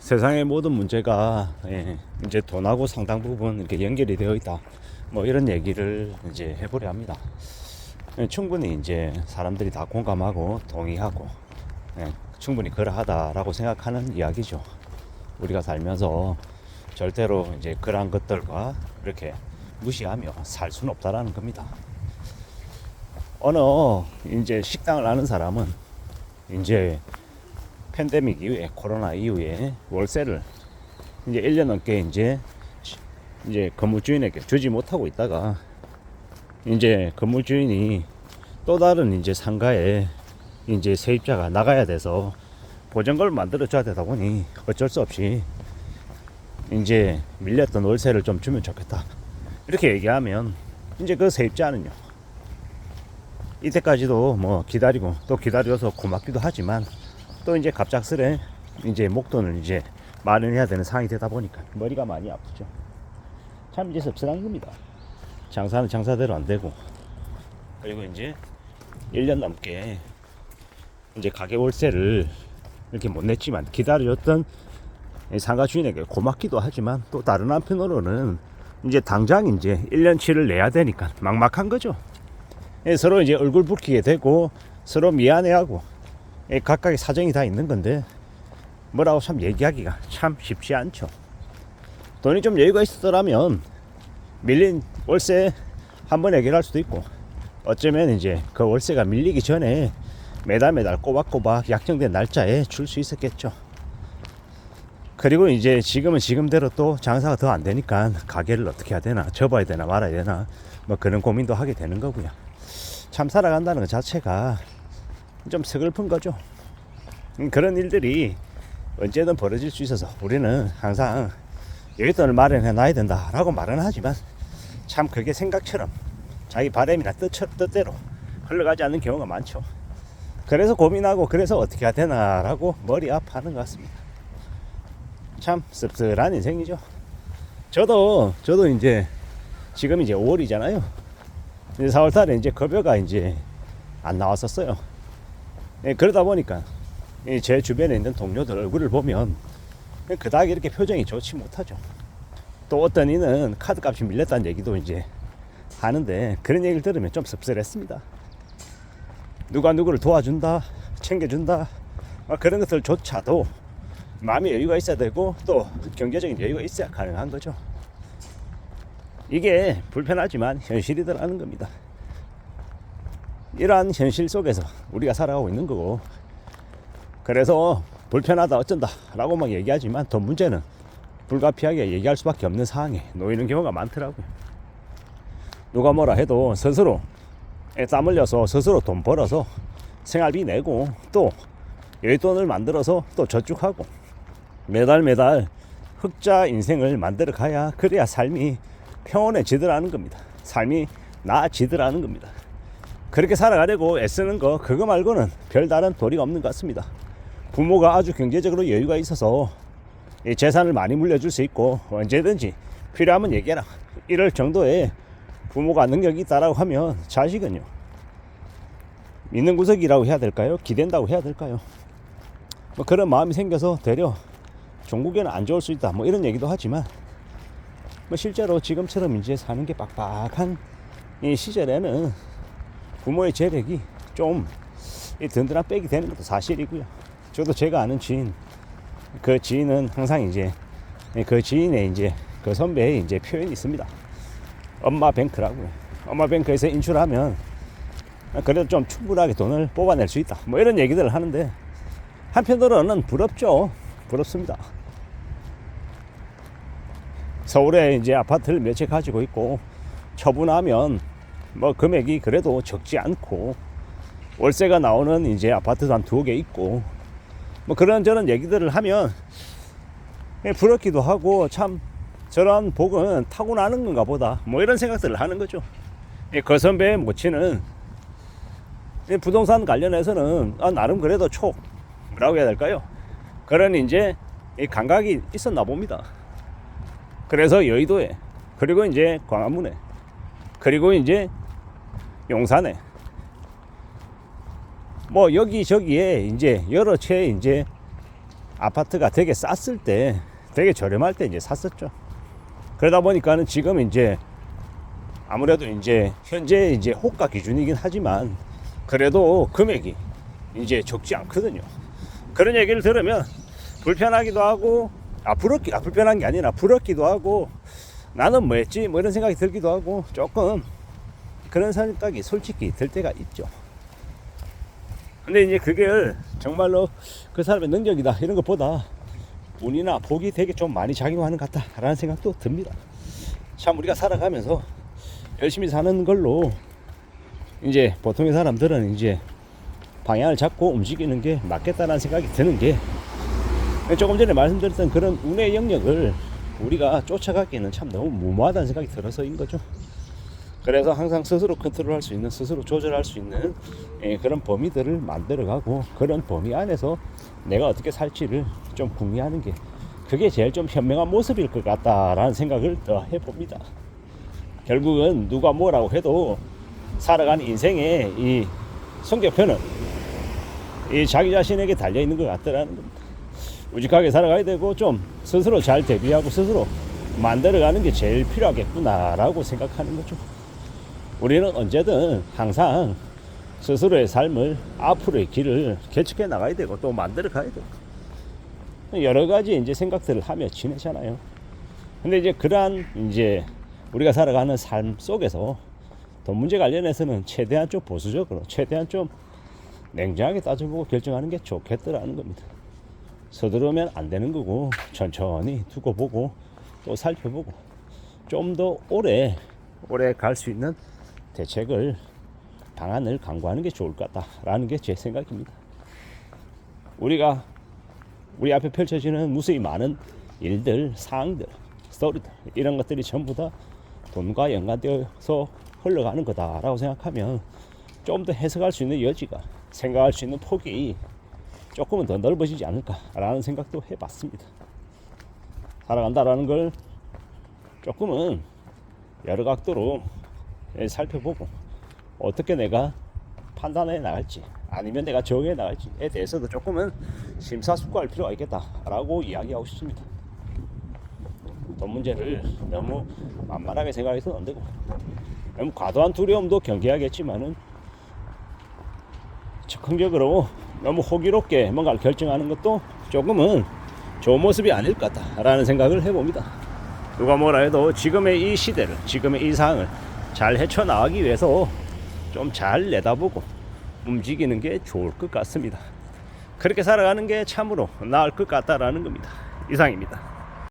세상의 모든 문제가 이제 돈하고 상당 부분 이렇게 연결이 되어 있다. 뭐 이런 얘기를 이제 해보려 합니다. 충분히 이제 사람들이 다 공감하고 동의하고 충분히 그러하다라고 생각하는 이야기죠. 우리가 살면서 절대로 이제 그러한 것들과 이렇게 무시하며 살 수는 없다라는 겁니다. 어느 이제 식당을 아는 사람은 이제 팬데믹 이후에 코로나 이후에 월세를 이제 1년 넘게 이제 건물주인에게 주지 못하고 있다가 이제 건물주인이 또 다른 이제 상가에 이제 세입자가 나가야 돼서 보전금을 만들어 줘야 되다 보니 어쩔 수 없이 이제 밀렸던 월세를 좀 주면 좋겠다 이렇게 얘기하면 이제 그 세입자는요 이때까지도 뭐 기다리고 또 기다려서 고맙기도 하지만 또 이제 갑작스레 이제 목돈을 이제 마련해야 되는 상황이 되다 보니까 머리가 많이 아프죠. 참 이제 씁쓸한 겁니다. 장사는 장사대로 안 되고, 그리고 이제 1년 넘게 이제 가게 월세를 이렇게 못 냈지만 기다려줬던 상가 주인에게 고맙기도 하지만 또 다른 한편으로는 이제 당장 이제 1년치를 내야 되니까 막막한 거죠. 서로 이제 얼굴 붉히게 되고 서로 미안해하고 각각의 사정이 다 있는 건데 뭐라고 참 얘기하기가 참 쉽지 않죠. 돈이 좀 여유가 있었더라면 밀린 월세 한번 해결할 수도 있고, 어쩌면 이제 그 월세가 밀리기 전에 매달 꼬박꼬박 약정된 날짜에 줄 수 있었겠죠. 그리고 이제 지금은 지금대로 또 장사가 더 안 되니까 가게를 어떻게 해야 되나, 접어야 되나 말아야 되나 뭐 그런 고민도 하게 되는 거고요. 참 살아간다는 것 자체가 좀 서글픈 거죠. 그런 일들이 언제든 벌어질 수 있어서 우리는 항상 여윳돈을 마련해 놔야 된다라고 말은 하지만 참 그게 생각처럼 자기 바람이나 뜻대로 흘러가지 않는 경우가 많죠. 그래서 고민하고 그래서 어떻게 해야 되나라고 머리 아파하는 것 같습니다. 참 씁쓸한 인생이죠. 저도 이제 지금 이제 5월이잖아요. 이제 4월달에 이제 급여가 이제 안 나왔었어요. 그러다 보니까 제 주변에 있는 동료들 얼굴을 보면 그닥 이렇게 표정이 좋지 못하죠. 또 어떤 이는 카드값이 밀렸다는 얘기도 이제 하는데 그런 얘기를 들으면 좀 씁쓸했습니다. 누가 누구를 도와준다, 챙겨준다 그런 것들조차도 마음의 여유가 있어야 되고 또 경제적인 여유가 있어야 가능한 거죠. 이게 불편하지만 현실이더라는 겁니다. 이러한 현실 속에서 우리가 살아가고 있는 거고, 그래서 불편하다 어쩐다 라고 막 얘기하지만 더 문제는 불가피하게 얘기할 수밖에 없는 상황에 놓이는 경우가 많더라고요. 누가 뭐라 해도 스스로 땀 흘려서 스스로 돈 벌어서 생활비 내고 또 여윳돈을 만들어서 또 저축하고 매달 흑자 인생을 만들어 가야 그래야 삶이 평온해지더라는 겁니다. 삶이 나아지더라는 겁니다. 그렇게 살아가려고 애쓰는 거 그거 말고는 별다른 도리가 없는 것 같습니다. 부모가 아주 경제적으로 여유가 있어서 재산을 많이 물려줄 수 있고 언제든지 필요하면 얘기해라 이럴 정도의 부모가 능력이 있다라고 하면 자식은요 믿는 구석이라고 해야 될까요? 기댄다고 해야 될까요? 뭐 그런 마음이 생겨서 되려 종국에는 안 좋을 수 있다 뭐 이런 얘기도 하지만 뭐 실제로 지금처럼 이제 사는 게 빡빡한 이 시절에는 부모의 재력이 좀 든든한 백이 되는 것도 사실이고요. 저도 제가 아는 지인, 그 지인은 항상 이제 그 지인의 이제 그 선배의 이제 표현이 있습니다. 엄마 뱅크라고요. 엄마 뱅크에서 인출하면 그래도 좀 충분하게 돈을 뽑아낼 수 있다. 뭐 이런 얘기들을 하는데 한편으로는 부럽죠. 부럽습니다. 서울에 이제 아파트를 몇 채 가지고 있고 처분하면 뭐 금액이 그래도 적지 않고 월세가 나오는 이제 아파트도 한 2개 있고 뭐 그런저런 얘기들을 하면 부럽기도 하고 참 저런 복은 타고나는 건가 보다 뭐 이런 생각들을 하는 거죠. 그 선배의 모친은 부동산 관련해서는 나름 그래도 뭐라고 해야 될까요? 그런 이제 감각이 있었나 봅니다. 그래서 여의도에 그리고 이제 광화문에 그리고 이제 용산에 뭐 여기저기에 이제 여러 채 이제 아파트가 되게 쌌을 때, 되게 저렴할 때 이제 샀었죠. 그러다 보니까는 지금 이제 아무래도 이제 현재 이제 호가 기준이긴 하지만 그래도 금액이 이제 적지 않거든요. 그런 얘기를 들으면 불편하기도 하고, 불편한 게 아니라 부럽기도 하고, 나는 뭐 했지? 뭐 이런 생각이 들기도 하고, 조금 그런 생각이 솔직히 들 때가 있죠. 근데 이제 그게 정말로 그 사람의 능력이다 이런 것보다 운이나 복이 되게 좀 많이 작용하는 것 같다라는 생각도 듭니다. 참 우리가 살아가면서 열심히 사는 걸로 이제 보통의 사람들은 이제 방향을 잡고 움직이는 게 맞겠다라는 생각이 드는 게, 조금 전에 말씀드렸던 그런 운의 영역을 우리가 쫓아가기에는 참 너무 무모하다는 생각이 들어서인 거죠. 그래서 항상 스스로 컨트롤할 수 있는, 스스로 조절할 수 있는 그런 범위들을 만들어가고, 그런 범위 안에서 내가 어떻게 살지를 좀 궁리하는 게, 그게 제일 좀 현명한 모습일 것 같다라는 생각을 더 해봅니다. 결국은 누가 뭐라고 해도 살아가는 인생의 이 성격표는 이 자기 자신에게 달려있는 것 같다라는 겁니다. 우직하게 살아가야 되고, 좀 스스로 잘 대비하고 스스로 만들어가는 게 제일 필요하겠구나라고 생각하는 거죠. 우리는 언제든 항상 스스로의 삶을, 앞으로의 길을 개척해 나가야 되고 또 만들어 가야 되고, 여러 가지 이제 생각들을 하며 지내잖아요. 근데 이제 그러한 이제 우리가 살아가는 삶 속에서 돈 문제 관련해서는 최대한 좀 보수적으로, 최대한 좀 냉정하게 따져보고 결정하는 게 좋겠더라는 겁니다. 서두르면 안 되는 거고, 천천히 두고 보고 또 살펴보고 좀 더 오래 갈 수 있는 대책을, 방안을 강구하는 게 좋을 것 같다라는 게 제 생각입니다. 우리 앞에 펼쳐지는 무수히 많은 일들, 사항들, 스토리들, 이런 것들이 전부 다 돈과 연관되어서 흘러가는 거다라고 생각하면 좀 더 해석할 수 있는 여지가, 생각할 수 있는 폭이 조금은 더 넓어지지 않을까라는 생각도 해봤습니다. 살아간다라는 걸 조금은 여러 각도로 살펴보고, 어떻게 내가 판단해 나갈지, 아니면 내가 적용해 나갈지에 대해서도 조금은 심사숙고할 필요가 있겠다라고 이야기하고 싶습니다. 돈 문제를 너무 만만하게 생각해서는 안 되고, 너무 과도한 두려움도 경계하겠지만은 적극적으로 너무 호기롭게 뭔가를 결정하는 것도 조금은 좋은 모습이 아닐 것 같다라는 생각을 해봅니다. 누가 뭐라 해도 지금의 이 시대를, 지금의 이 상황을 잘 헤쳐나가기 위해서 좀 잘 내다보고 움직이는 게 좋을 것 같습니다. 그렇게 살아가는 게 참으로 나을 것 같다라는 겁니다. 이상입니다.